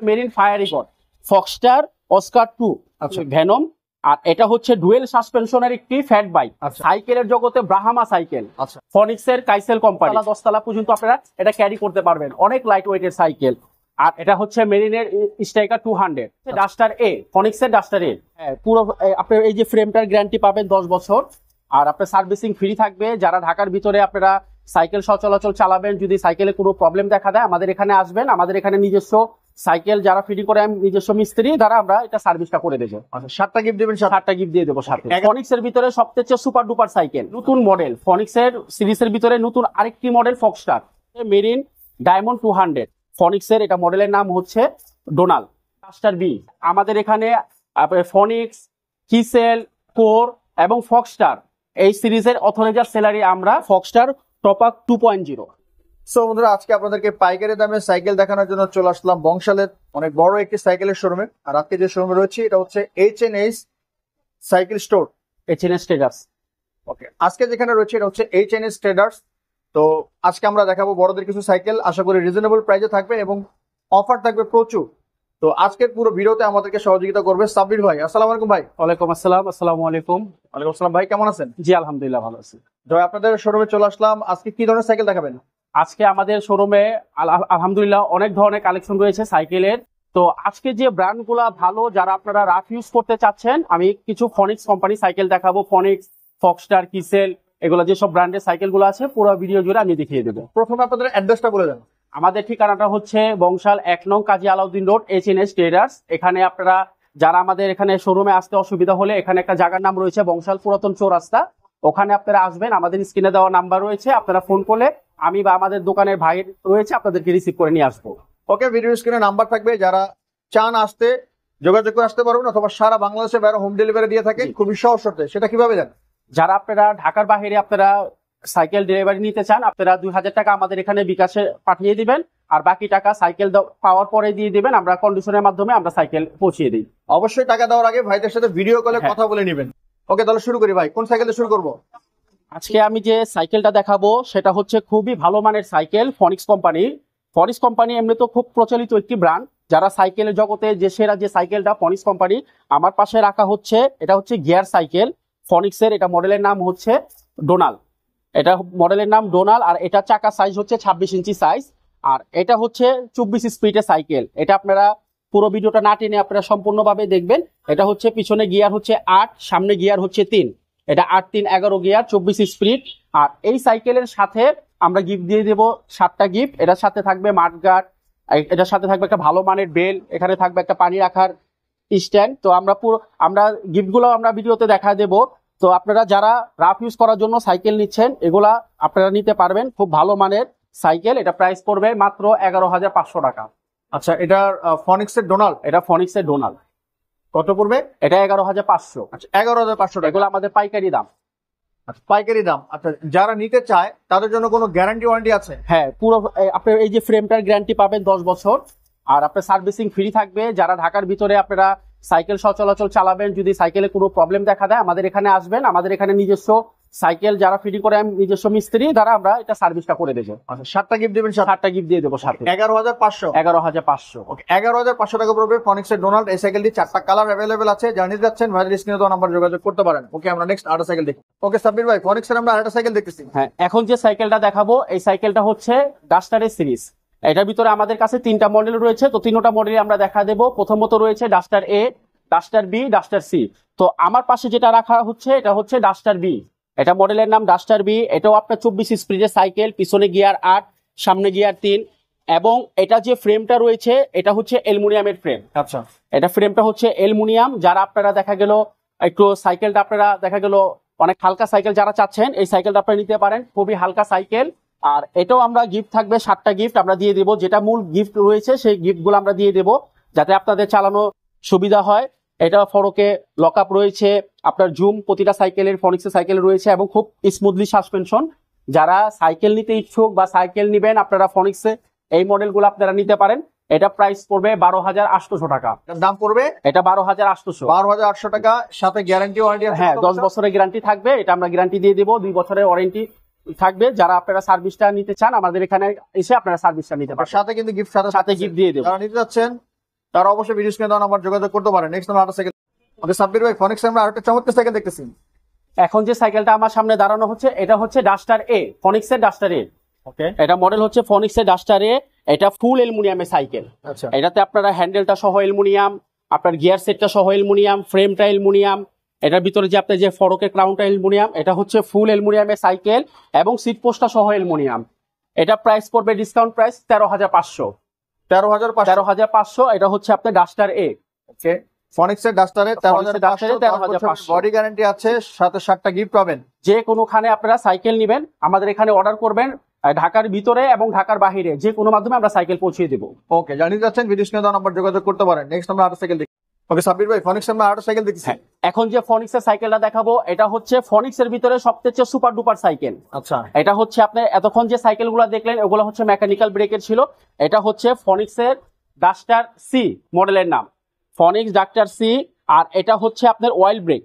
Marine fire record Foxter Oscar 2 Venom. আর এটা হচ্ছে ডুয়েল সাসপেনশনের একটি ফ্যাট বাইক। সাইকেলের জগতে ব্রাহ্মা সাইকেল, ফনিক্সের কাইসেল কোম্পানি, 10 তলা পর্যন্ত আপনারা এটা ক্যারি করতে পারবেন, অনেক লাইট ওয়েটের সাইকেল। আর এটা হচ্ছে মেরিনের স্ট্রাইকার 200 ডাস্টার এ, ফনিক্সের ডাস্টার এ। পুরো আপনি এই যে ফ্রেমটার গ্যারান্টি পাবেন 10 বছর। আর আপনার সার্ভিসিং ফ্রি থাকবে। যারা ঢাকার ভিতরে আপনারা সাইকেল সচলাচল চালাবেন, যদি সাইকেলে কোনো প্রবলেম দেখা দেয় আমাদের এখানে আসবেন। আমাদের এখানে নিজস্ব সাইকেল যারা ফিটিং করে, নিজস্ব মিস্ত্রি দ্বারা আমরা এটা সার্ভিসটা করে দেবো। 7টা গিফট দিবেন, 7টা গিফট দিয়ে দেবো সাথে। ফনিক্সের ভিতরে সবচেয়ে সুপার ডুপার সাইকেল, নতুন মডেল ফনিক্সের সিরিজের ভিতরে নতুন আরেকটি মডেল ফক্সটার মেরিন ডায়মন্ড 200 ফনিক্সের। এটা মডেলের নাম হচ্ছে ডোনাল্ড ডাস্টার বি। আমাদের এখানে ফনিক্স, কিসেল, কোর এবং ফক্সটার এই সিরিজের অথরাইজার সেলারি আমরা ফক্সটার টপআপ 2.0। সো বন্ধুরা, আজকে আপনাদেরকে পাইকারি দামে সাইকেল দেখানোর জন্য চলে আসলাম বংশালের অনেক বড় একটি সাইকেলের শোরুমে। আর আজকে যে শোরুমে রয়েছে এটা হচ্ছে H&S cycle store, H&S traders. ওকে, আজকে যেখানে রয়েছে এটা হচ্ছে H&S ট্রেডার্স। তো আজকে আমরা দেখাবো বড়দের কিছু সাইকেল, আশা করি রিজনেবল প্রাইসে থাকবে এবং অফার থাকবে প্রচুর। তো আজকের পুরো ভিডিওতে আমাদেরকে সহযোগিতা করবে সাব্বির ভাই। আসসালামু আলাইকুম ভাই। ওয়ালাইকুম আসসালাম। আসসালামু আলাইকুম। ওয়ালাইকুম আসসালাম ভাই, কেমন আছেন? জি আলহামদুলিল্লাহ ভালো আছি। তো আপনাদের শোরুমে চলে আসলাম, আজকে কি ধরনের সাইকেল দেখাবেন? আজকে আমাদের শোরুমে আলহামদুলিল্লাহ অনেক ধরনের কালেকশন রয়েছে সাইকেলের। তো আজকে যে ব্র্যান্ডগুলো ভালো, যারা আপনারা রাফ ইউজ করতে চাচ্ছেন, আমি কিছু ফনিক্স কোম্পানি সাইকেল দেখাবো। ফনিক্স, ফক্সটার, কিসেল, এগুলো যেসব ব্র্যান্ডের সাইকেলগুলো আছে পুরো ভিডিও জুড়ে আমি দেখিয়ে দেবো। প্রথমে আপনাদের অ্যাড্রেসটা বলে দেন। আমাদের ঠিকানাটা হচ্ছে বংশাল 1 নং কাজী আলাউদ্দিন রোড, H&S ট্রেডার্স। এখানে আপনারা যারা আমাদের এখানে শোরুমে আসতে অসুবিধা হলে, এখানে একটা জায়গার নাম রয়েছে বংশাল পুরাতন চৌরাস্তা, ওখানে আপনারা আসবেন। আমাদের স্ক্রিনে দেওয়া নাম্বার রয়েছে, আপনারা ফোন করলে আমি বা আমাদের দোকানের ভাই রয়েছে আপনাদেরকে রিসিভ করে নিয়ে আসবো। ওকে, ভিডিও স্ক্রিনে নাম্বার থাকবে, যারা চান আসতে যোগাযোগ করে আসতে পারবেন, অথবা সারা বাংলাদেশে বাইরে হোম ডেলিভারি দিয়ে থাকে খুবই সহজ শর্তে। সেটা কিভাবে জানেন? যারা আপনারা ঢাকার বাইরে আপনারা সাইকেল ডেলিভারি নিতে চান, আপনারা 2000 টাকা আমাদের এখানে বিকাশে পাঠিয়ে দিবেন, আর বাকি টাকা সাইকেল পাওয়ার পরে দিয়ে দিবেন। আমরা কন্ডিশনের মাধ্যমে আমরা সাইকেল পৌঁছিয়ে দিই। অবশ্যই টাকা দেওয়ার আগে ভাইদের সাথে ভিডিও কলে কথা বলে নেবেন। ওকে, তাহলে শুরু করি ভাই। কোন সাইকেল দিয়ে শুরু করবো? আজকে আমি যে সাইকেলটা দেখাবো সেটা হচ্ছে খুবই ভালো মানের সাইকেল, ফনিক্স কোম্পানি। ফনিক্স কোম্পানি এমনি তো খুব প্রচলিত একটি ব্র্যান্ড। যারা সাইকেলের জগতে যে সেরা যে সাইকেলটা ফনিক্স কোম্পানি, আমার পাশে রাখা হচ্ছে এটা হচ্ছে গিয়ার সাইকেল ফনিক্সের। এটা মডেলের নাম হচ্ছে ডোনাল্ড। এটা মডেলের নাম ডোনাল্ড। আর এটা চাকা সাইজ হচ্ছে 26 ইঞ্চি সাইজ। আর এটা হচ্ছে 24 স্পিডের সাইকেল। এটা আপনারা পুরো ভিডিওটা না টেনে আপনারা সম্পূর্ণভাবে দেখবেন। এটা হচ্ছে পিছনে গিয়ার হচ্ছে 8, সামনে গিয়ার হচ্ছে 3। এটা 8, 3, 11 গিয়ার, 24 স্পিড। আর এই সাইকেলের সাথে আমরা গিফট দিয়ে দেবো 7টা গিফট। এটার সাথে থাকবে মাঠগার্ড, এটার সাথে থাকবে একটা ভালো মানের বেল, এখানে থাকবে একটা পানি রাখার স্ট্যান্ড। তো আমরা গিফটগুলো আমরা ভিডিওতে দেখা দেবো। তো আপনারা যারা রাফ ইউজ করার জন্য সাইকেল নিচ্ছেন, এগুলা আপনারা নিতে পারবেন। খুব ভালো মানের সাইকেল। এটা প্রাইস পড়বে মাত্র 11,500 টাকা। আচ্ছা, এটা ফনিক্সের ডোনাল্ড। এটা ফনিক্সের ডোনাল্ড। কত পড়বে? এটা 11,500। আচ্ছা, 11,500 টাকা। এগুলো আমাদের পাইকারি দাম। আচ্ছা, পাইকারি দাম। আচ্ছা, যারা নিতে চায় তাদের জন্য কোনো গ্যারান্টি ওয়ারেন্টি আছে? হ্যাঁ, পুরো আপনার এই যে ফ্রেমটার গ্যারান্টি পাবেন 10 বছর। আর আপনার সার্ভিসিং ফ্রি থাকবে। যারা ঢাকার ভিতরে আপনারা সাইকেল সচলাচল চালাবেন, যদি সাইকেলে কোনো প্রবলেম দেখা দেয় আমাদের এখানে আসবেন। আমাদের এখানে নিজস্ব সাইকেল যারা ফিটিং করে, নিজস্ব মিস্ত্রি দ্বারা আমরা এটা সার্ভিসটা করে দেবো। আচ্ছা, 7টা গিফট দিবেন? 7টা গিফট দিয়ে দেবো সাথে। 11,500। 11,500। ওকে, 11,500 টাকা পড়বে ফনিক্সের ডোনাল্ড। এই সাইকেলটি 4টা কালার অ্যাভেলেবেল আছে, যারা নিতে যাচ্ছেন ভাইদের স্ক্রিনে দেওয়া নাম্বার যোগাযোগ করতে পারেন। ওকে, আমরা নেক্সট আরেকটা সাইকেল দেখি। ওকে সাব্বির ভাই, ফনিক্সের আমরা আরেকটা সাইকেল দেখতেছি। হ্যাঁ, এখন যে সাইকেলটা দেখাবো এই সাইকেলটা হচ্ছে ডাস্টারের সিরিজ। এটার ভিতরে আমাদের কাছে 3টা মডেল রয়েছে। তো 3টা মডেল আমরা দেখা দেবো। প্রথমত রয়েছে ডাস্টার এ, ডাস্টার বি, ডাস্টার সি। তো আমার পাশে যেটা রাখা হচ্ছে এটা হচ্ছে ডাস্টার বি। এটা মডেলের নাম ডাস্টার বি। এটাও আপনার 24 স্পিডের সাইকেল, পিছনে গিয়ার 8, সামনে গিয়ার 3। এবং এটা যে ফ্রেমটা রয়েছে এটা হচ্ছে অ্যালুমিনিয়ামের ফ্রেম। আচ্ছা, এটা ফ্রেমটা হচ্ছে অ্যালুমিনিয়াম। যারা আপনারা দেখা গেল একটু সাইকেলটা আপনারা দেখা গেল অনেক হালকা সাইকেল যারা চাচ্ছেন, এই সাইকেলটা আপনারা নিতে পারেন, খুবই হালকা সাইকেল। আর এটাও আমরা গিফট থাকবে 7টা গিফট আমরা দিয়ে দেবো। যেটা মূল গিফট রয়েছে সেই গিফটগুলো আমরা দিয়ে দেবো যাতে আপনাদের চালানো সুবিধা হয়। এটা ফরকে লক আপ রয়েছে, আপনার জুম প্রতিটা সাইকেলের ফনিক্সের সাইকেলে রয়েছে এবং খুব স্মুথলি সাসপেনশন। যারা সাইকেল নিতে ইচ্ছুক বা সাইকেল নিবেন আপনারা ফনিক্সে এই মডেলগুলো আপনারা নিতে পারেন। এটা প্রাইস পড়বে 12,800 টাকা। দাম পড়বে এটা 12,800। 12,800 টাকা, সাথে গ্যারান্টি ওয়ারেন্টি। হ্যাঁ, 10 বছরের গ্যারান্টি থাকবে। এটা আমরা গ্যারান্টি দিয়ে দেবো, 2 বছরের ওয়ারেন্টি থাকবে। যারা আপনারা সার্ভিসটা নিতে চান আমাদের এখানে এসে আপনারা সার্ভিসটা নিতে পারেন। সাথে কিন্তু গিফট সাথে গিফট দিয়ে দেবো। যারা নিতে যাচ্ছেন তারা অবশ্যই ভিডিও স্ক্রিনে দেওয়া নাম্বার যোগাযোগ করতে পারেন। নেক্সট আমরা আরেকটা সাইকেল, ওকে সাব্বির ভাই ফনিক্স আমরা আরেকটা চমৎকার সাইকেল দেখতেছি। এখন যে সাইকেলটা আমার সামনে দাঁড়ানো হচ্ছে এটা হচ্ছে ডাস্টার এ, ফনিক্সের ডাস্টার এ। ওকে, এটা মডেল হচ্ছে ফনিক্সের ডাস্টার এ। এটা ফুল অ্যালুমিনিয়ামের সাইকেল। আচ্ছা এটাতে আপনারা হ্যান্ডেলটা সহ অ্যালুমিনিয়াম, আপনার গিয়ার সেটটা সহ অ্যালুমিনিয়াম, ফ্রেমটা অ্যালুমিনিয়াম, এটার ভিতরে যে আপনার যে ফরকের ক্রাউনটা অ্যালুমিনিয়াম, এটা হচ্ছে ফুল অ্যালুমিনিয়ামের সাইকেল এবং সিট পোস্টটা সহ অ্যালুমিনিয়াম। এটা প্রাইস পড়বে ডিসকাউন্ট প্রাইস 13,500। 13,500। 13,500 এটা হচ্ছে আপনার ডাস্টার এ। ওকে, ফনিক্সের ডাস্টারে Phoenix এর Duster এ 13,500 বডি গ্যারান্টি আছে, সাথে 7টা গিফট পাবেন। যে কোনোখানে আপনারা সাইকেল নেবেন আমাদের এখানে অর্ডার করবেন, ঢাকার ভিতরে এবং ঢাকার বাহিরে যে কোনো মাধ্যমে আমরা সাইকেল পৌঁছে দেবো। ওকে, জানিয়ে যাচ্ছেন ভিডিও স্ক্রিনে দেওয়া নাম্বার যোগাযোগ করতে পারেন। নেক্সট আমরা আরেকটা সাইকেল দেখি। ওকে সাব্বির ভাই ফনিক্স আমরা আরেকটা সাইকেল দেখছি। হ্যাঁ, এখন যে ফনিক্সের সাইকেলটা দেখাবো এটা হচ্ছে ফনিক্সের ভিতরে সবচেয়ে সুপার ডুপার সাইকেল। আচ্ছা, এটা হচ্ছে আপনার এতক্ষণ যে সাইকেলগুলো দেখলেন ওগুলো হচ্ছে মেকানিক্যাল ব্রেকের ছিল। এটা হচ্ছে ফনিক্সের ডাস্টার সি মডেলের নাম, ফনিক্স ডাস্টার সি। আর এটা হচ্ছে আপনার অয়েল ব্রেক।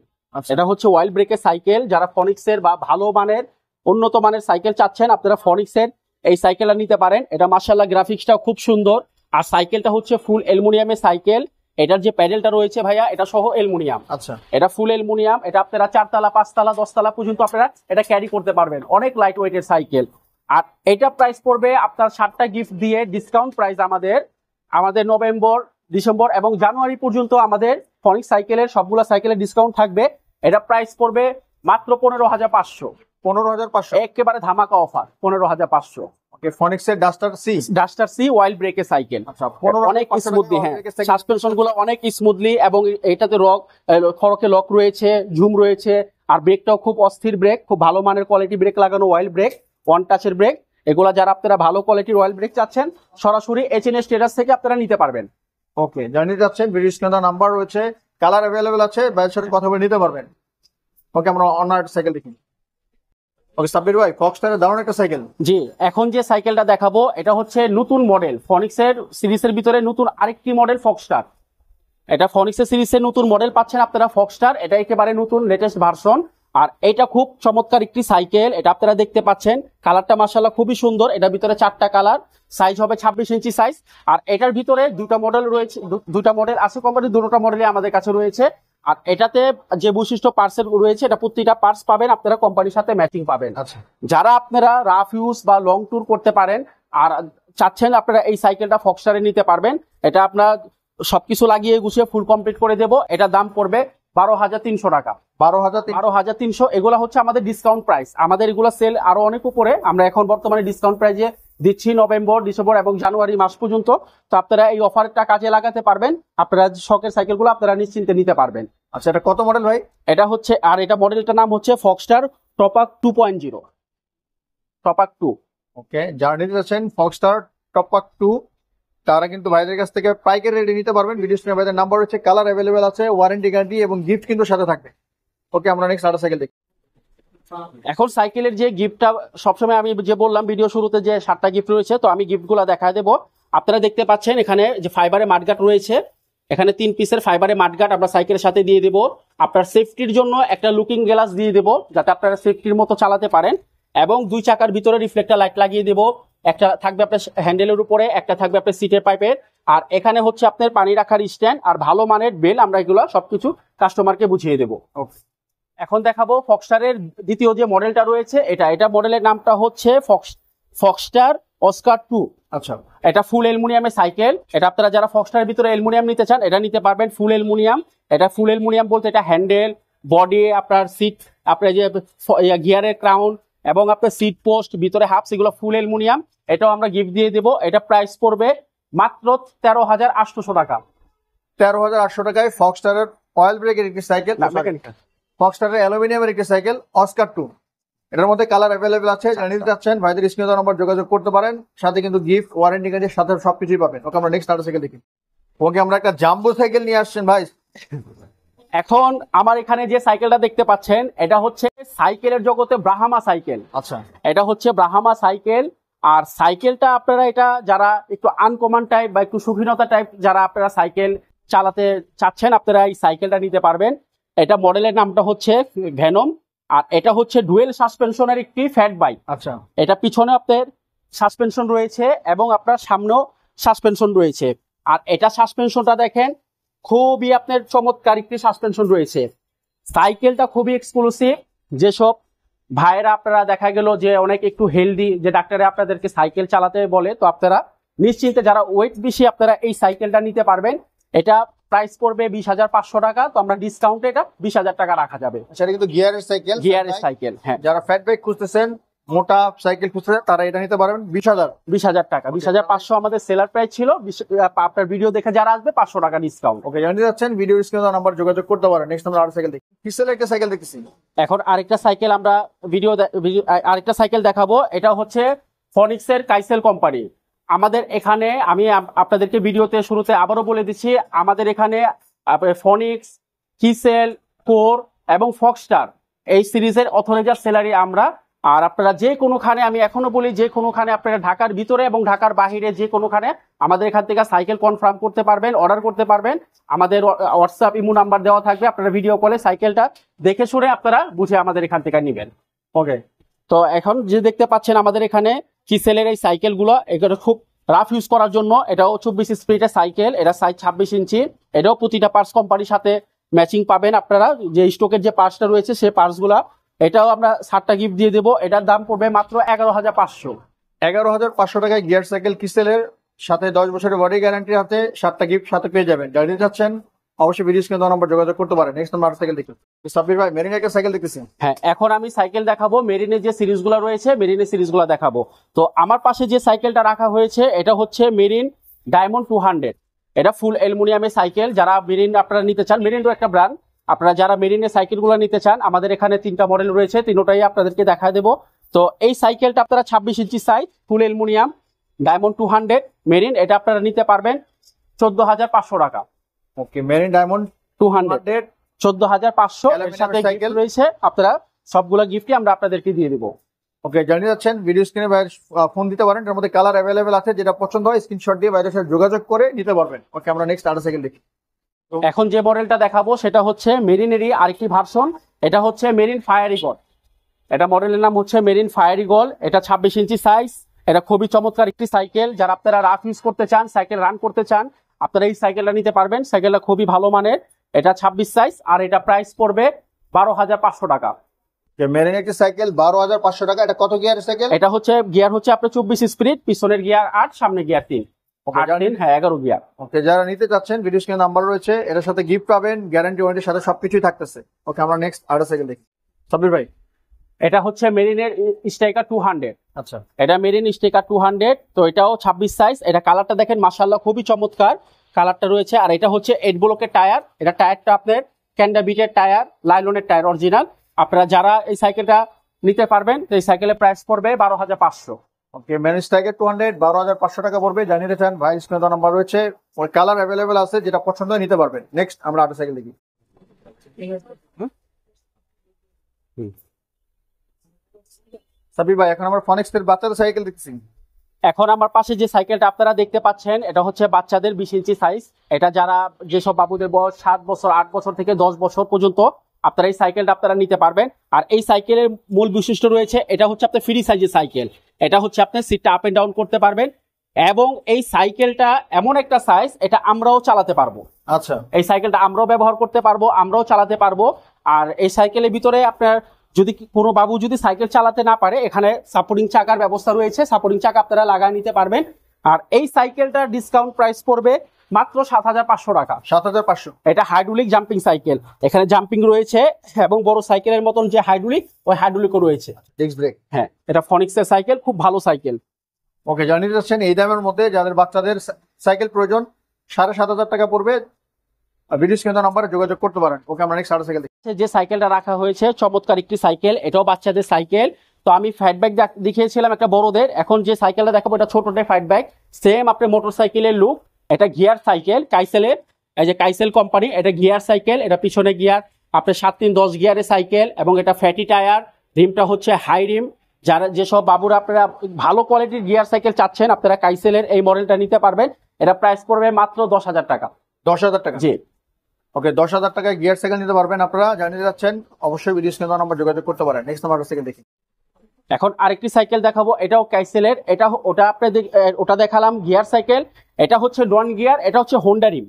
এটা হচ্ছে অয়েল ব্রেকের সাইকেল। যারা ফনিক্সের বা ভালো মানের উন্নত মানের সাইকেল চাচ্ছেন আপনারা ফনিক্সের এই সাইকেলটা নিতে পারেন। এটা মাশাআল্লাহ গ্রাফিক্সটাও খুব সুন্দর। আর সাইকেলটা হচ্ছে ফুল অ্যালুমিনিয়ামের সাইকেল। এটার যে প্যাডেলটা রয়েছে ভাইয়া এটা সহ অ্যালুমিনিয়াম। আচ্ছা, এটা ফুল অ্যালুমিনিয়াম। এটা আপনারা 4 তলা 5 তলা 10 তলা পর্যন্ত আপনারা এটা ক্যারি করতে পারবেন। অনেক লাইট ওয়েটের সাইকেল। আর এটা প্রাইস পড়বে আপনার 7টা গিফট দিয়ে ডিসকাউন্ট প্রাইস আমাদের নভেম্বর, ডিসেম্বর এবং জানুয়ারি পর্যন্ত আমাদের ফনিক্স সাইকেলের সবগুলা সাইকেলের ডিসকাউন্ট থাকবে। এটা প্রাইস পড়বে মাত্র 15,500। 15,500 একেবারে ধামাকা অফার, 15,500। ওকে, ফনিক্সের Duster C. Duster C oil ব্রেকের সাইকেল। আচ্ছা, অনেক স্মুথলি, হ্যাঁ সাসপেনশন গুলো অনেক স্মুথলি এবং এটাতে খড়কে লক রয়েছে, ঝুম রয়েছে। আর ব্রেকটাও খুব অস্থির ব্রেক, খুব ভালো মানের কোয়ালিটি ব্রেক লাগানো অয়েল ব্রেক, ওয়ান টাচের ব্রেক। এগুলা যারা আপনারা ভালো কোয়ালিটির অয়েল ব্রেক চাচ্ছেন সরাসরি এইচএনএস ট্রেডার্স থেকে আপনারা নিতে পারবেন। ওকে, জানিয়ে যাচ্ছেন ভিডিও স্ক্রিনে নাম্বার রয়েছে, কালার অ্যাভেলেবেল আছে, ভাইয়ের সাথে কথা বলে নিতে পারবেন। ওকে, আমরা অন্য একটা সাইকেল দেখি। ওকে সাব্বির ভাই ফক্সটারের দারুণ একটা সাইকেল। জি, এখন যে সাইকেলটা দেখাবো এটা হচ্ছে নতুন মডেল ফনিক্সের সিরিজের ভিতরে নতুন আরেকটি মডেল ফক্সটার। এটা ফনিক্সের সিরিজের নতুন মডেল পাচ্ছেন আপনারা ফক্সটার। এটা একেবারে নতুন লেটেস্ট ভার্সন। আর এটা খুব চমৎকার একটি সাইকেল। এটা আপনারা দেখতে পাচ্ছেন কালারটা মাশাআল্লাহ খুবই সুন্দর। এটার ভিতরে 4টা কালার, সাইজ হবে 26 ইঞ্চি সাইজ। আর এটার ভিতরে দুটা মডেল রয়েছে, দুটা মডেল আছে কোম্পানি, দুটোটা মডেলই আমাদের কাছে রয়েছে। আর এটাতে যে বৈশিষ্ট্য পার্টসের রয়েছে এটা প্রতিটা পার্টস পাবেন আপনারা কোম্পানির সাথে ম্যাচিং পাবেন। আচ্ছা, যারা আপনারা রাফ ইউজ বা লং ট্যুর করতে পারেন আর চাচ্ছেন আপনারা এই সাইকেলটা ফক্সটারে নিতে পারবেন। এটা আপনার সবকিছু লাগিয়ে গুছিয়ে ফুল কমপ্লিট করে দেবো। এটা দাম পড়বে 12,300 টাকা। 12,300। এগুলা হচ্ছে আমাদের ডিসকাউন্ট প্রাইস। আমাদের এগুলো সেল আরো অনেক উপরে, আমরা এখন বর্তমানে ডিসকাউন্ট প্রাইসে দিচ্ছি নভেম্বর, ডিসেম্বর এবং জানুয়ারি মাস পর্যন্ত। তো আপনারা এই অফারটা কাজে লাগাতে পারবেন। আপনারা শখের সাইকেলগুলো আপনারা নিশ্চিন্তে নিতে পারবেন। আচ্ছা, এটা কত মডেল ভাই? এটা হচ্ছে, আর এটা মডেলটার নাম হচ্ছে ফক্সটার টপাক 2.0। টপাক 2। ওকে, যারা নিতে যাচ্ছেন ফক্সটার টপাক 2 তারা কিন্তু ভাইদের কাছ থেকে পাইকারি রেটে নিতে পারবেন। ভিডিও স্ক্রিনে ভাইদের নাম্বার হচ্ছে, কালার অ্যাভেলেবেল আছে, ওয়ারেন্টি গ্যারান্টি এবং গিফট কিন্তু সাথে থাকবে। ওকে, আমরা নেক্সট আরেকটা সাইকেল দেখি। এখন সাইকেলের যে গিফটটা সবসময় আমি যে বললাম ভিডিও শুরুতে যে 7টা গিফট রয়েছে, তো আমি গিফটগুলো দেখা দেবো। আপনারা দেখতে পাচ্ছেন এখানে যে ফাইবারে মাঠগাট রয়েছে, এখানে 3 পিসের ফাইবারে মাঠগাট আমরা সাইকেলের সাথে দিয়ে দেবো। আপনার সেফটির জন্য একটা লুকিং গ্লাস দিয়ে দেবো যাতে আপনারা সেফটির মতো চালাতে পারেন। এবং 2 চাকার ভিতরে রিফ্লেক্টর লাইট লাগিয়ে দেবো। একটা থাকবে আপনার হ্যান্ডেলের উপরে, একটা থাকবে আপনার সিটের পাইপের। আর এখানে হচ্ছে আপনার পানি রাখার স্ট্যান্ড আর ভালো মানের বেল। আমরা এগুলো সবকিছু কাস্টমারকে বুঝিয়ে দেবো। এখন দেখাবো ফক্সটারের দ্বিতীয় যে মডেলটা রয়েছে, এটা মডেলের নামটা হচ্ছে ফক্সটার অস্কার 2। আচ্ছা, এটা ফুল অ্যালুমিনিয়ামের সাইকেল। এটা আপনারা যারা ফক্সটারের ভিতরে অ্যালুমিনিয়াম নিতে চান এটা নিতে পারবেন, ফুল অ্যালুমিনিয়াম। এটা ফুল অ্যালুমিনিয়াম বলতে এটা হ্যান্ডেল, বডি, আপনার সিট, আপনার যে গিয়ারের ক্রাউন এবং আপনার সিট পোস্ট, ভিতরে হাফস, এগুলো ফুল অ্যালুমিনিয়াম। এটাও আমরা গিফট দিয়ে দেবো। এটা প্রাইস পড়বে মাত্র 13,800 টাকা। 13,800 টাকায় ফক্সটারের অয়েল ব্রেকের একটি সাইকেল, ফক্সটারের অ্যালুমিনিয়ামের একটি সাইকেল অস্কার 2। এটার মধ্যে কালার অ্যাভেলেবেল আছে, যারা নিতে চাচ্ছেন ভাইদের স্ক্রিনে দেওয়া নম্বর যোগাযোগ করতে পারেন। সাথে কিন্তু গিফট, ওয়ারেন্টি গ্যারান্টির সাথে সবকিছুই পাবেন। ওকে, আমরা নেক্সট আরেকটা সাইকেল দেখি। ওকে, আমরা একটা জাম্বো সাইকেল নিয়ে আসছেন ভাই। এখন আমার এখানে যে সাইকেলটা দেখতে পাচ্ছেন এটা হচ্ছে সাইকেলের জগতে ব্রাহ্মা সাইকেল। আচ্ছা, এটা হচ্ছে ব্রাহ্মা সাইকেল। আর সাইকেলটা আপনারা এটা যারা একটু আনকমন টাইপ বা একটু সুখীনতা টাইপ যারা আপনারা সাইকেল চালাতে চাচ্ছেন আপনারা এই সাইকেলটা নিতে পারবেন। এটা মডেলের নামটা হচ্ছে ভেনম। আর এটা হচ্ছে ডুয়েল সাসপেনশনের একটি ফ্যাট বাইক। আচ্ছা, এটা পিছনে আপনার সাসপেনশন রয়েছে এবং আপনার সামনেও সাসপেনশন রয়েছে। আর এটা সাসপেনশনটা দেখেন, খুবই আপনার চমৎকার একটি সাসপেনশন রয়েছে। সাইকেলটা খুবই এক্সক্লুসিভ। যেসব ভাইয়েরা আপনারা দেখা গেল যে অনেক একটু হেলদি, যে ডাক্তারে আপনাদেরকে সাইকেল চালাতে বলে, তো আপনারা নিশ্চিন্তে যারা ওয়েট বেশি আপনারা এই সাইকেলটা নিতে পারবেন। এটা প্রাইস পড়বে 20,500 টাকা, তো আমরা ডিসকাউন্টে এটা 20,000 টাকা রাখা যাবে। সেটা কিন্তু গিয়ারের সাইকেল, গিয়ারের সাইকেল, হ্যাঁ। যারা ফ্যাট বাইক খুঁজতেছেন, মোটা সাইকেল খুঁজতেছেন, তারা এটা নিতে পারবেন 20,000 টাকা। 20,500 আমাদের সেলার প্রাইস ছিল। আপনার ভিডিও দেখে যারা আসবে 500 টাকা ডিসকাউন্ট। ওকে, জানিয়ে যাচ্ছেন ভিডিও স্ক্রিনে নাম্বার যোগাযোগ করতে পারেন। নেক্সট আমরা আর সাইকেল দেখি, কিসেলের একটা সাইকেল দেখতেছি। এখন আরেকটা সাইকেল আমরা আরেকটা সাইকেল দেখাবো। এটা হচ্ছে ফনিক্সের কাইসেল কোম্পানি। আমাদের এখানে আমি আপনাদেরকে ভিডিওতে শুরুতে আবারও বলে দিচ্ছি, আমাদের এখানে ফনিক্স, কিসেল, কোর এবং ফক্সস্টার এই সিরিজের অথরাইজার সেলারি আমরা। আর আপনারা যে কোনোখানে, আমি এখনো বলি, যে কোনোখানে আপনারা ঢাকার ভিতরে এবং ঢাকার বাহিরে যে কোনোখানে আমাদের এখান থেকে সাইকেল কনফার্ম করতে পারবেন, অর্ডার করতে পারবেন। আমাদের হোয়াটসঅ্যাপ ইমো নাম্বার দেওয়া থাকবে, আপনারা ভিডিও কলে সাইকেলটা দেখে শুনে আপনারা বুঝে আমাদের এখান থেকে নেবেন। ওকে, তো এখন যে দেখতে পাচ্ছেন আমাদের এখানে কিসেলের এই সাইকেলগুলো, এগুলো খুব রাফ ইউজ করার জন্য। এটাও 24 স্পিডের সাইকেল, এটা সাইজ 26 ইঞ্চি। এটাও প্রতিটা পার্টস কোম্পানির সাথে ম্যাচিং পাবেন আপনারা, যে স্টকের যে পার্টসটা রয়েছে সেই পার্টসগুলা। এটাও আমরা 7টা গিফট দিয়ে দেবো। এটার দাম পড়বে মাত্র 11,500। 11,500 টাকায় গিয়ার সাইকেল কিসেলের সাথে 10 বছরের বডি গ্যারান্টির হাতে 7টা গিফট সাথে পেয়ে যাবেন। যারা নিতে চাচ্ছেন অবশ্যই ভিডিও স্ক্রিনে নাম্বার যোগাযোগ করতে পারেন। নেক্সট আমরা আর সাইকেল দেখি। সাব্বির ভাই, মেরিন একটা সাইকেল দেখতেছি। হ্যাঁ, এখন আমি সাইকেল দেখাবো। মেরিনের যে সিরিজগুলো রয়েছে, মেরিনের সিরিজগুলো দেখাবো। তো আমার পাশে যে সাইকেলটা রাখা হয়েছে এটা হচ্ছে মেরিন ডায়মন্ড 200। এটা ফুল অ্যালুমিনিয়ামের সাইকেল। যারা মেরিন আপনারা নিতে চান, মেরিনও একটা ব্র্যান্ড, আপনারা যারা মেরিনের সাইকেলগুলো নিতে চান, আমাদের এখানে 3টা মডেল রয়েছে, তিনটাই আপনাদেরকে দেখা দেবো। তো এই সাইকেলটা আপনারা 26 ইঞ্চি সাইজ, ফুল অ্যালুমিনিয়াম, ডায়মন্ড 200 মেরিন, এটা আপনারা নিতে পারবেন 14,500 টাকা। ওকে, মেরিন ডায়মন্ড 200 14,500 এর সাথে সাইকেল রয়েছে। আপনারা সবগুলো গিফটই আমরা আপনাদেরকে দিয়ে দিব। ওকে, জানিয়ে যাচ্ছেন ভিডিও স্ক্রিনে বাইরে ফোন দিতে পারেন। এর মধ্যে কালার অ্যাভেলেবেল আছে, যেটা পছন্দ হয় স্ক্রিনশট দিয়ে বাইরের সাথে যোগাযোগ করে নিতে পারবেন। ওকে, আমরা নেক্সট আর সাইকেল দেখি। এখন যে মডেলটা দেখাবো সেটা হচ্ছে মেরিনেরই আরেকটি ভার্সন। এটা হচ্ছে মেরিন ফায়ার ইগল। এটা মডেলের নাম হচ্ছে মেরিন ফায়ার ইগল। এটা 26 ইঞ্চি সাইজ। এটা খুবই চমৎকার একটি সাইকেল। যারা আপনারা রাফ ইউজ করতে চান, সাইকেল রান করতে চান, আপনারা এই সাইকেলটা নিতে পারবেন। সাইকেলটা খুবই ভালো মানের। এটা 26 সাইজ, আর এটা প্রাইস পড়বে 12,500 টাকা। মেরিন একটি সাইকেল 12,500 টাকা। এটা কত গিয়ারের সাইকেল? এটা হচ্ছে গিয়ার হচ্ছে আপনার 24 স্পিড, পিছনের গিয়ার 8, সামনে গিয়ার 3। 11 গিয়ার। ওকে, যারা নিতে চাচ্ছেন ভিডিও স্ক্রিনে নাম্বার রয়েছে, এর সাথে গিফট পাবেন, গ্যারান্টি ওয়ারেন্টির সাথে সবকিছুই থাকতেছে। ওকে, আমরা নেক্সট আর সাইকেল দেখি। সাব্বির ভাই, এটা হচ্ছে মেরিনের স্ট্রাইকার 200। আচ্ছা, এটা মেরিন স্ট্রাইকার 200। তো এটাও 26 সাইজ। এটা কালারটা দেখেন, মাশাআল্লাহ খুবই চমৎকার কালারটা রয়েছে। আর এটা হচ্ছে 8 ব্লকের টায়ার। এটা টায়ারটা আপনার ক্যান্ডাবিটের টায়ার, লাইলনের টায়ার অরিজিনাল। আপনারা যারা এই সাইকেলটা নিতে পারবেন, এই সাইকেলের প্রাইস পড়বে 12,500। ওকে, মেরিন স্ট্রাইকার 200 12,500 টাকা পড়বে। জানিয়ে চান ভাই স্ক্রিনে নাম্বার রয়েছে, ওর কালার অ্যাভেলেবেল আছে, যেটা পছন্দ হয় নিতে পারবেন। নেক্সট আমরা আর সাইকেল দেখি। সাব্বির ভাই, এখন আমরা ফনিক্সের বাচ্চাদের সাইকেল দেখছি। এখন আমার পাশে যে সাইকেলটা আপনারা দেখতে পাচ্ছেন, এটা হচ্ছে বাচ্চাদের 20 ইঞ্চি সাইজ। এটা যারা যেসব বাবুদের বয়স 7 বছর, 8 বছর থেকে 10 বছর পর্যন্ত আপনারা এই সাইকেলটা আপনারা নিতে পারবেন। আর এই সাইকেলের মূল বৈশিষ্ট্য রয়েছে, এটা হচ্ছে আপনার ফ্রি সাইজের সাইকেল। এটা হচ্ছে আপনার সিটটা আপ এন্ড ডাউন করতে পারবেন, এবং এই সাইকেলটা এমন একটা সাইজ, এটা আমরাও চালাতে পারবো। আচ্ছা, এই সাইকেলটা আমরাও ব্যবহার করতে পারবো, আমরাও চালাতে পারবো। আর এই সাইকেলের ভিতরে আপনার যদি কোনো বাবু যদি সাইকেল চালাতে না পারে, এখানে সাপোর্টিং চাকার ব্যবস্থা রয়েছে, সাপোর্টিং চাকা আপনারা লাগায় নিতে পারবেন। আর এই সাইকেলটার ডিসকাউন্ট প্রাইস পড়বে মাত্র 7,500 টাকা। 7,500। এটা হাইড্রোলিক জাম্পিং সাইকেল। এখানে জাম্পিং রয়েছে, এবং বড় সাইকেলের মতন যে হাইড্রোলিক, ওই হাইড্রোলিকও রয়েছে। Disc brake. হ্যাঁ, এটা ফনিক্সের সাইকেল, খুব ভালো সাইকেল। ওকে, জানিয়ে যাচ্ছেন এই দামের মধ্যে যাদের বাচ্চাদের সাইকেল প্রয়োজন 7,500 টাকা পড়বে। ভিডিও স্ক্রিনে নাম্বারে যোগাযোগ করতে পারেন। ওকে, আমরা নেক্সট আর সাইকেল দেখি। যে সাইকেলটা রাখা হয়েছে চমৎকার একটি সাইকেল, এটাও বাচ্চাদের সাইকেল। তো আমি ফ্যাট ব্যাগ দেখিয়েছিলাম একটা বড়দের, এখন যে সাইকেলটা দেখাবো এটা ছোটদের ফ্যাট ব্যাগ, সেম আপনার মোটরসাইকেলের লুক। এটা গিয়ার সাইকেল, কাইসেলের, এই যে কাইসেল কোম্পানি, এটা গিয়ার সাইকেল। এটা পিছনে গিয়ার আপনার 7-3-10 গিয়ারের সাইকেল, এবং এটা ফ্যাটি টায়ার, রিমটা হচ্ছে হাই রিম। যারা যেসব বাবুরা আপনারা ভালো কোয়ালিটির গিয়ার সাইকেল চাচ্ছেন, আপনারা কাইসেলের এই মডেলটা নিতে পারবেন। এটা প্রাইস পড়বে মাত্র 10,000 টাকা। 10,000 টাকা? জি। ওকে, 10,000 টাকায় গিয়ার সাইকেল নিতে পারবেন। আপনারা জানিয়ে যাচ্ছেন, অবশ্যই ভিডিও স্ক্রিনে নাম্বার যোগাযোগ করতে পারেন। নেক্সট নাম্বার সাইকেল দেখি। এখন আরেকটি সাইকেল দেখাবো, এটাও কাইসেলের। ওটা আপনাদের ওটা দেখালাম গিয়ার সাইকেল, এটা হচ্ছে নন গিয়ার, এটা হচ্ছে হোন্ডা রিম।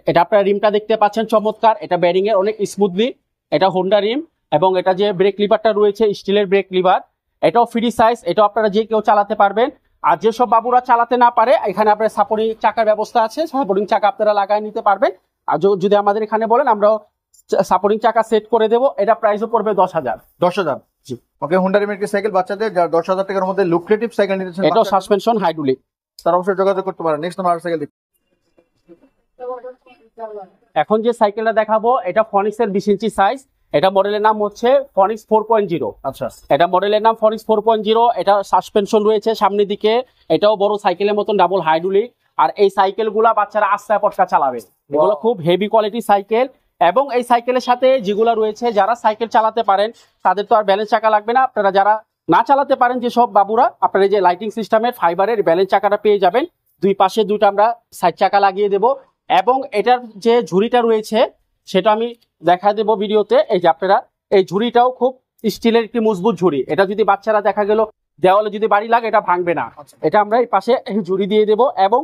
এটা আপনারা রিমটা দেখতে পাচ্ছেন চমৎকার, এটা ব্যারিং এর অনেক স্মুথলি, এটা হোন্ডা রিম। এবং এটা যে ব্রেক লিভারটা রয়েছে স্টিলের ব্রেক লিভার, এটাও ফ্রি সাইজ, এটাও আপনারা যে কেউ চালাতে পারবেন। আর যেসব বাবুরা চালাতে না পারে, এখানে আপনার সাপোর্টিং চাকার ব্যবস্থা আছে, সাপোর্টিং চাকা আপনারা লাগাই নিতে পারবেন। আর যদি আমাদের এখানে বলেন, আমরাও সাপোর্টিং চাকা সেট করে দেবো। এটা প্রাইসও পড়বে 10,000। 10,000। জি। ওকে, হোন্ডা রিমের একটি সাইকেল বাচ্চাদের, যার 10,000 টাকার মধ্যে লুক্রেটিভ সাইকেল নিতে চান, এটাও সাসপেনশন হাইড্রোলিক, তারা অবশ্যই যোগাযোগ করতে পারেন। নেক্সট আমরা আর সাইকেল দেখি। এখন যে সাইকেলটা দেখাবো, এটা ফনিক্স এর 20 ইঞ্চি সাইজ। এটা মডেলের নাম হচ্ছে ফনিক্স 4.0। আচ্ছা, এটা মডেলের নাম ফনিক্স 4.0। এটা সাসপেনশন রয়েছে সামনের দিকে, এটাও বড় সাইকেলের মতন ডাবল হাইড্রোলিক। আর এই সাইকেলগুলা বাচ্চারা আস্তে পটকা চালাবে, এগুলো খুব হেভি কোয়ালিটি সাইকেল। এবং এই সাইকেলের সাথে যেগুলো রয়েছে, যারা সাইকেল চালাতে পারেন তাদের তো আর ব্যালেন্স চাকা লাগবে না। আপনারা যারা না চালাতে পারেন, যেসব বাবুরা, আপনারা যে লাইটিং সিস্টেমের ফাইবারের ব্যালেন্স চাকাটা পেয়ে যাবেন। দুই পাশে দুটো আমরা সাইড চাকা লাগিয়ে দেবো। এবং এটার যে ঝুড়িটা রয়েছে সেটা আমি দেখা দেবো ভিডিওতে। এই যে আপনারা, এই ঝুড়িটাও খুব স্টিলের একটি মজবুত ঝুড়ি। এটা যদি বাচ্চারা দেখা গেল দেওয়ালে যদি বাড়ি লাগে, এটা ভাঙবে না। এটা আমরা এই পাশে ঝুড়ি দিয়ে দেবো এবং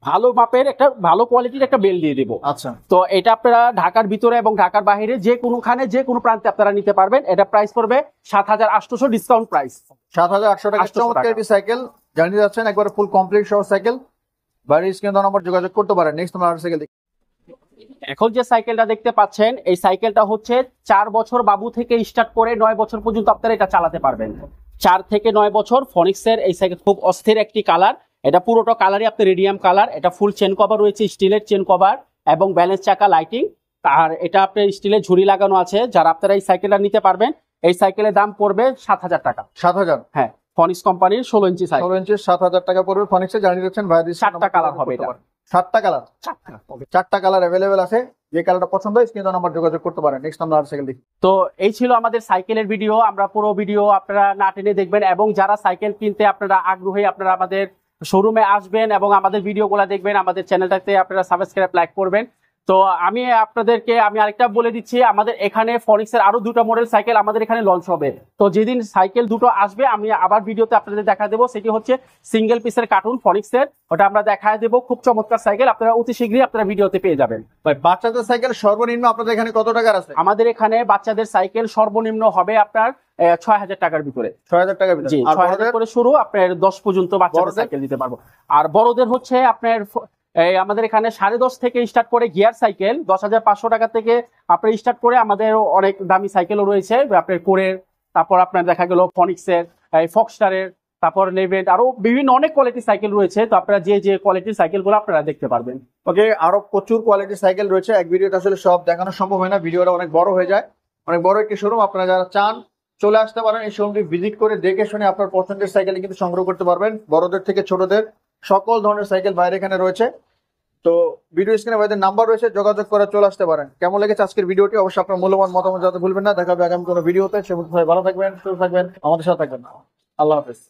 ভালো মাপের একটা ভালো কোয়ালিটির একটা বেল দিয়ে দেবো। আচ্ছা। তো এটা আপনারা ঢাকার ভিতরে এবং ঢাকার বাইরে যে কোনোখানে যে কোনো প্রান্তে আপনারা নিতে পারবেন। এটা প্রাইস পড়বে 7,800, ডিসকাউন্ট প্রাইস 7,800 টাকা। 800 চমৎকার টাকা। একটি সাইকেল জানিয়ে যাচ্ছেন, একবারে ফুল কমপ্লিট সহ সাইকেল। বাড়ির স্ক্রিন নাম্বার যোগাযোগ করতে পারেন। নেক্সট আমরা আর সাইকেল দেখি। এখন যে সাইকেলটা দেখতে পাচ্ছেন, এই সাইকেলটা হচ্ছে 4 বছর বাবু থেকে স্টার্ট করে 9 বছর পর্যন্ত আপনারা এটা চালাতে পারবেন। 4 থেকে 9 বছর ফনিক্সের এই সাইকেল, খুব অস্থির একটি কালার। এটা পুরোটা কালারই আপনার রেডিয়াম কালার। এটা ফুল চেন কভার রয়েছে, স্টিলের চেন কভার এবং ব্যালেন্স চাকা লাইটিং। আর এটা আপনার স্টিলের ঝুড়ি লাগানো আছে। যারা আপনারা এই সাইকেলটা নিতে পারবেন, এই সাইকেলের দাম পড়বে 7,000 টাকা। 7,000? হ্যাঁ, ফনিক্স কোম্পানির 16 ইঞ্চি সাইকেল। 16 ইঞ্চি 7,000 টাকা পড়বে। ফনিক্সে জানিয়ে দিচ্ছেন ভাই, 4টা কালার হবে এটা। 7টা কালার? 4টা কালার অ্যাভেলেবেল আছে। যে কালারটা পছন্দ হয় স্ক্রিন নাম্বার যোগাযোগ করতে পারেন। নেক্সট আমরা আর সাইকেল দেখি। তো এই ছিল আমাদের সাইকেলের ভিডিও। আমরা পুরো ভিডিও আপনারা না টেনে দেখবেন, এবং যারা সাইকেল কিনতে আপনারা আগ্রহী, আপনারা আমাদের শোরুমে আসবেন এবং আমাদের ভিডিওগুলো দেখবেন। আমাদের চ্যানেলটাতে আপনারা সাবস্ক্রাইব, লাইক করবেন। তো আমি আপনাদেরকে আরেকটা বলে দিচ্ছি, আমাদের এখানে ফনিক্সের আরো 2টা মডেল সাইকেল আমাদের এখানে লঞ্চ হবে। তো যেদিন সাইকেল দুটো আসবে, আমি আবার ভিডিওতে আপনাদের দেখা দেবো। সেটি হচ্ছে সিঙ্গেল পিসের কার্টুন ফনিক্সের, ওটা আমরা দেখা দেবো। খুব চমৎকার সাইকেল, আপনারা অতি শীঘ্রই আপনারা ভিডিওতে পেয়ে যাবেন। ভাই, বাচ্চাদের সাইকেল সর্বনিম্ন আপনাদের এখানে কত টাকার আছে? আমাদের এখানে বাচ্চাদের সাইকেল সর্বনিম্ন হবে আপনার 6,000 টাকার ভিতরে। 6,000 টাকার ভিতরে? জি, আর 6,000 করে শুরু, আপনার 10 পর্যন্ত বাচ্চাদের বড়দের? সাইকেল দিতে পারবো। আর বড়দের হচ্ছে আপনার আমাদের এখানে 10.5 থেকে স্টার্ট করে গিয়ার সাইকেল, 10,500 টাকা থেকে আপনার স্টার্ট করে। আমাদের অনেক দামি সাইকেলও রয়েছে, আপনার কোরের, তারপর আপনার দেখা গেল ফনিক্সের, ফক্সটারের, তারপর লেভেন্ট, আরো বিভিন্ন অনেক কোয়ালিটির সাইকেল রয়েছে। তো আপনারা যে কোয়ালিটির সাইকেলগুলো আপনারা দেখতে পারবেন। ওকে, আরো প্রচুর কোয়ালিটির সাইকেল রয়েছে। এক ভিডিওতে আসলে সব দেখানো সম্ভব হয় না, ভিডিওটা অনেক বড় হয়ে যায়। অনেক বড় একটি শোরুম। আপনারা যারা চান চলে আসতে পারেন, এই শোরুমটি ভিজিট করে দেখে শুনে আপনার পছন্দের সাইকেল কিন্তু সংগ্রহ করতে পারবেন। বড়দের থেকে ছোটদের সকল ধরনের সাইকেল বাইরে এখানে রয়েছে। তো ভিডিও স্ক্রিনে ভাইদের নাম্বার রয়েছে, যোগাযোগ করে চলে আসতে পারেন। কেমন লেগেছে আজকের ভিডিওটি অবশ্যই আপনার মূল্যবান মতামত জানাতে ভুলবেন না। দেখা হবে আগামী কোনো ভিডিওতে। সে ভালো থাকবেন, সুস্থ থাকবেন, আমাদের সাথে থাকবেন। আল্লাহ হাফেজ।